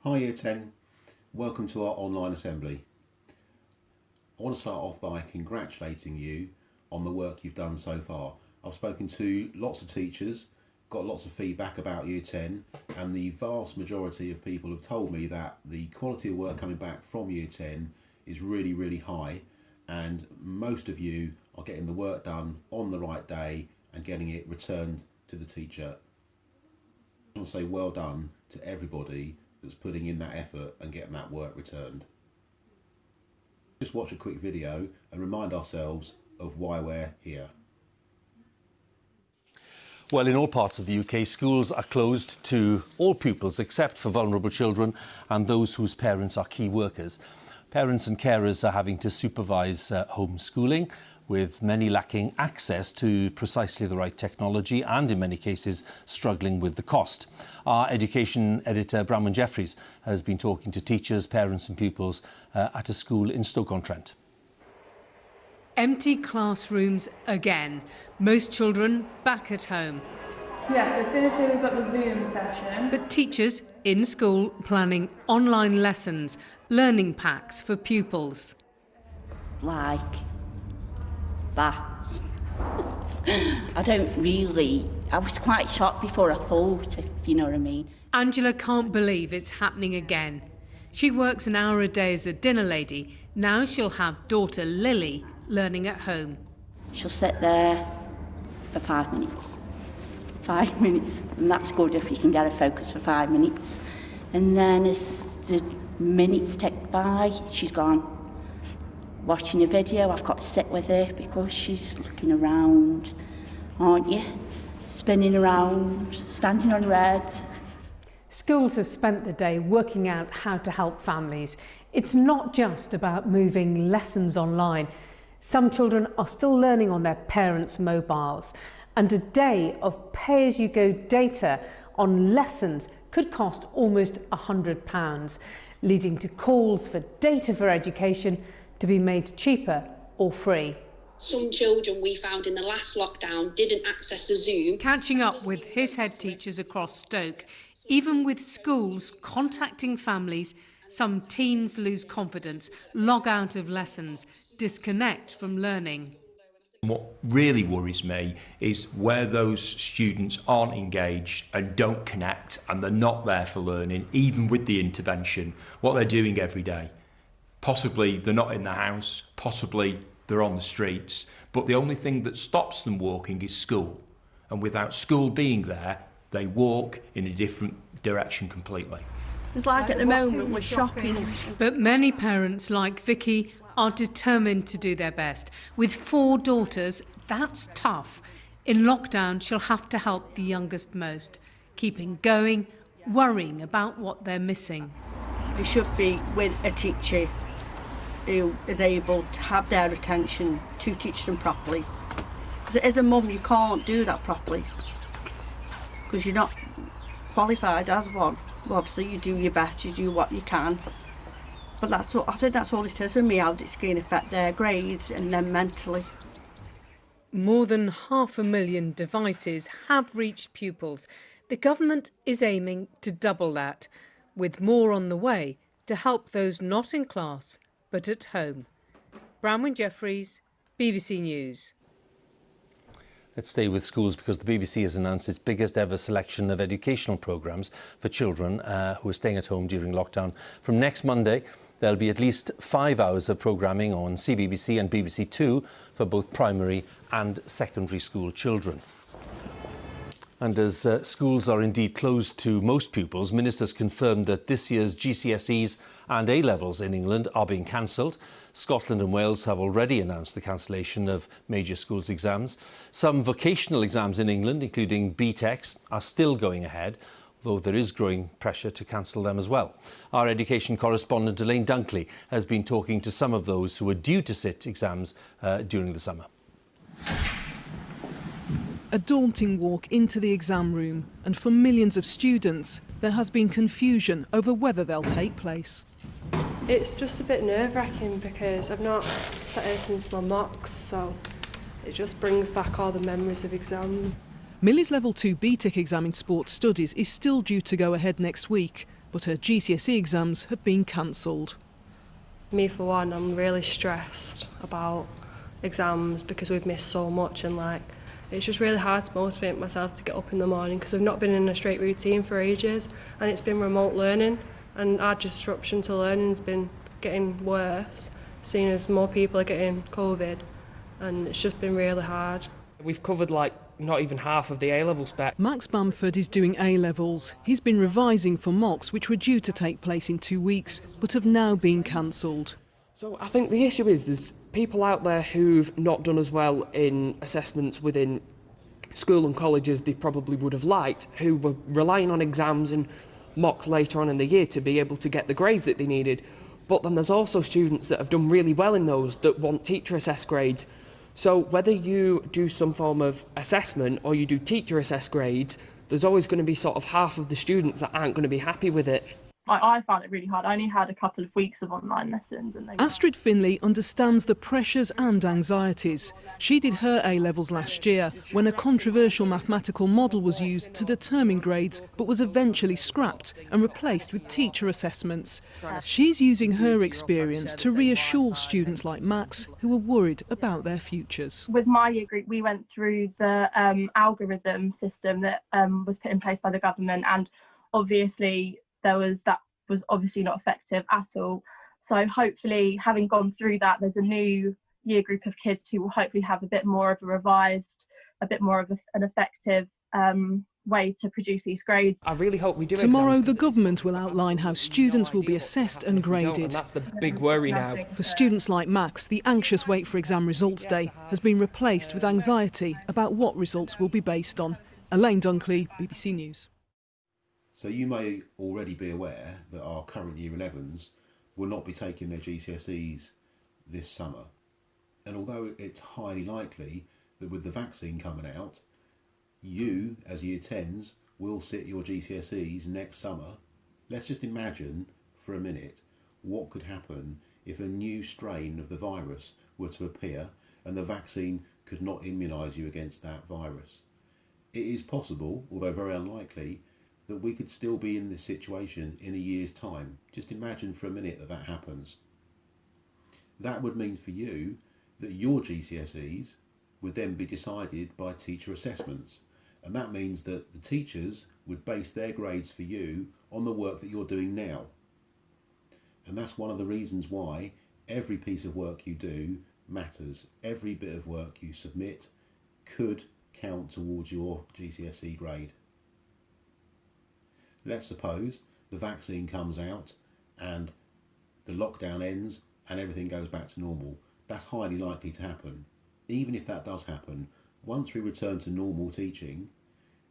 Hi Year 10, welcome to our online assembly. I want to start off by congratulating you on the work you've done so far. I've spoken to lots of teachers, got lots of feedback about Year 10, and the vast majority of people have told me that the quality of work coming back from Year 10 is really high, and most of you are getting the work done on the right day and getting it returned to the teacher. I want to say well done to everybody that's putting in that effort and getting that work returned. Just watch a quick video and remind ourselves of why we're here. Well, in all parts of the UK, schools are closed to all pupils except for vulnerable children and those whose parents are key workers. Parents and carers are having to supervise homeschooling, with many lacking access to precisely the right technology and, in many cases, struggling with the cost. Our education editor, Bramwyn Jeffries, has been talking to teachers, parents and pupils at a school in Stoke-on-Trent. Empty classrooms again. Most children back at home. Yeah, so Thursday we've got the Zoom session. But teachers in school planning online lessons, learning packs for pupils. Like that. I was quite shocked before I thought, if you know what I mean. Angela can't believe it's happening again. She works an hour a day as a dinner lady. Now she'll have daughter Lily learning at home. She'll sit there for 5 minutes. 5 minutes, and that's good if you can get her focused for 5 minutes. And then as the minutes tick by, she's gone. Watching a video, I've got to sit with her because she's looking around, aren't you? Spinning around, standing on her head. Schools have spent the day working out how to help families. It's not just about moving lessons online. Some children are still learning on their parents' mobiles, and a day of pay-as-you-go data on lessons could cost almost £100, leading to calls for data for education to be made cheaper or free. Some children we found in the last lockdown didn't access the Zoom. Catching up with his head teachers across Stoke, even with schools contacting families, some teens lose confidence, log out of lessons, disconnect from learning. What really worries me is where those students aren't engaged and don't connect and they're not there for learning, even with the intervention, what they're doing every day. Possibly they're not in the house, possibly they're on the streets, but the only thing that stops them walking is school. And without school being there, they walk in a different direction completely. It's like at the moment we're shopping. But many parents like Vicky are determined to do their best. With 4 daughters, that's tough. In lockdown, she'll have to help the youngest most, keeping going, worrying about what they're missing. They should be with a teacher who is able to have their attention to teach them properly. As a mum, you can't do that properly because you're not qualified as one. Well, obviously, you do your best, you do what you can. But I think that's all it is with me, how it's going to affect their grades and then mentally. More than 500,000 devices have reached pupils. The government is aiming to double that, with more on the way to help those not in class but at home. Bramwyn Jeffries, BBC News. Let's stay with schools because the BBC has announced its biggest ever selection of educational programmes for children who are staying at home during lockdown. From next Monday, there'll be at least 5 hours of programming on CBBC and BBC Two for both primary and secondary school children. And as schools are indeed closed to most pupils, ministers confirmed that this year's GCSEs and A-levels in England are being cancelled. Scotland and Wales have already announced the cancellation of major schools' exams. Some vocational exams in England, including BTECs, are still going ahead, though there is growing pressure to cancel them as well. Our education correspondent Elaine Dunkley has been talking to some of those who are due to sit exams during the summer. A daunting walk into the exam room, and for millions of students, there has been confusion over whether they'll take place. It's just a bit nerve-wracking because I've not sat here since my mocks, so it just brings back all the memories of exams. Millie's Level 2 BTEC exam in Sports Studies is still due to go ahead next week, but her GCSE exams have been cancelled. Me, for one, I'm really stressed about exams because we've missed so much, and it's just really hard to motivate myself to get up in the morning because we've not been in a straight routine for ages, and it's been remote learning, and our disruption to learning has been getting worse, seeing as more people are getting COVID, and it's just been really hard. We've covered not even half of the A-level spec. Max Bamford is doing A-levels. He's been revising for mocks, which were due to take place in 2 weeks, but have now been cancelled. So I think the issue is there's people out there who've not done as well in assessments within school and college as they probably would have liked, who were relying on exams and mocks later on in the year to be able to get the grades that they needed. But then there's also students that have done really well in those that want teacher-assessed grades. So whether you do some form of assessment or you do teacher-assessed grades, there's always going to be sort of half of the students that aren't going to be happy with it. I found it really hard. I only had a couple of weeks of online lessons. Astrid Finley understands the pressures and anxieties. She did her A-levels last year when a controversial mathematical model was used to determine grades, but was eventually scrapped and replaced with teacher assessments. She's using her experience to reassure students like Max who are worried about their futures. With my year group, we went through the algorithm system that was put in place by the government, and obviously that was obviously not effective at all. So hopefully, having gone through that, there's a new year group of kids who will hopefully have a bit more of a revised, a bit more of an effective way to produce these grades. I really hope we do. Tomorrow, the government will outline how students will be assessed and graded. And that's the big worry now. For students like Max, the anxious wait for exam results day has been replaced with anxiety about what results will be based on. Elaine Dunkley, BBC News. So you may already be aware that our current Year 11s will not be taking their GCSEs this summer. And although it's highly likely that with the vaccine coming out, you as Year 10s will sit your GCSEs next summer, let's just imagine for a minute what could happen if a new strain of the virus were to appear and the vaccine could not immunise you against that virus. It is possible, although very unlikely, that we could still be in this situation in a year's time. Just imagine for a minute that happens. That would mean for you that your GCSEs would then be decided by teacher assessments. And that means that the teachers would base their grades for you on the work that you're doing now. And that's one of the reasons why every piece of work you do matters. Every bit of work you submit could count towards your GCSE grade. Let's suppose the vaccine comes out and the lockdown ends and everything goes back to normal. That's highly likely to happen. Even if that does happen, once we return to normal teaching,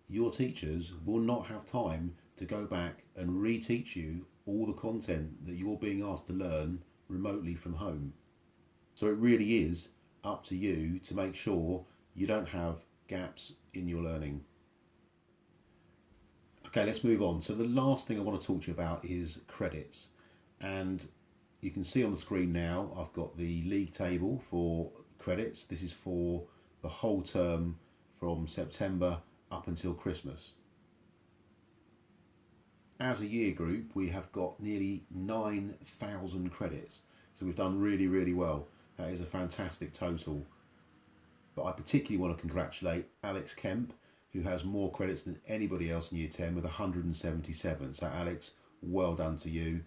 your teachers will not have time to go back and reteach you all the content that you're being asked to learn remotely from home. So it really is up to you to make sure you don't have gaps in your learning. Okay, let's move on. So the last thing I want to talk to you about is credits. And you can see on the screen now, I've got the league table for credits. This is for the whole term from September up until Christmas. As a year group, we have got nearly 9,000 credits. So we've done really, really well. That is a fantastic total. But I particularly want to congratulate Alex Kemp, who has more credits than anybody else in Year 10 with 177. So Alex, well done to you.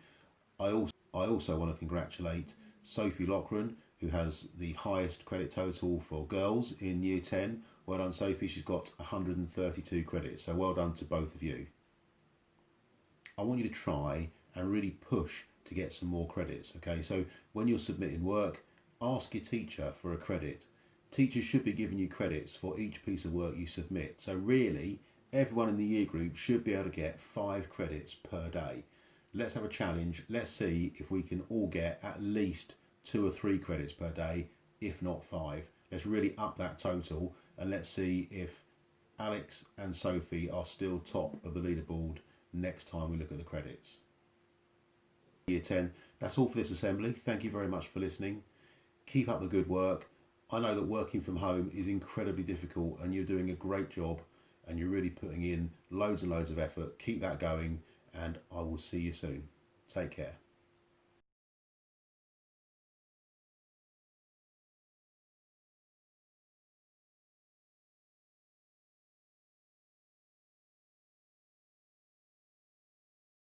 I also want to congratulate Sophie Loughran, who has the highest credit total for girls in Year 10. Well done, Sophie. She's got 132 credits. So well done to both of you. I want you to try and really push to get some more credits. Okay, so when you're submitting work, ask your teacher for a credit. Teachers should be giving you credits for each piece of work you submit. So really, everyone in the year group should be able to get 5 credits per day. Let's have a challenge. Let's see if we can all get at least 2 or 3 credits per day, if not 5. Let's really up that total, and let's see if Alex and Sophie are still top of the leaderboard next time we look at the credits. Year 10, that's all for this assembly. Thank you very much for listening. Keep up the good work. I know that working from home is incredibly difficult and you're doing a great job and you're really putting in loads and loads of effort. Keep that going and I will see you soon. Take care.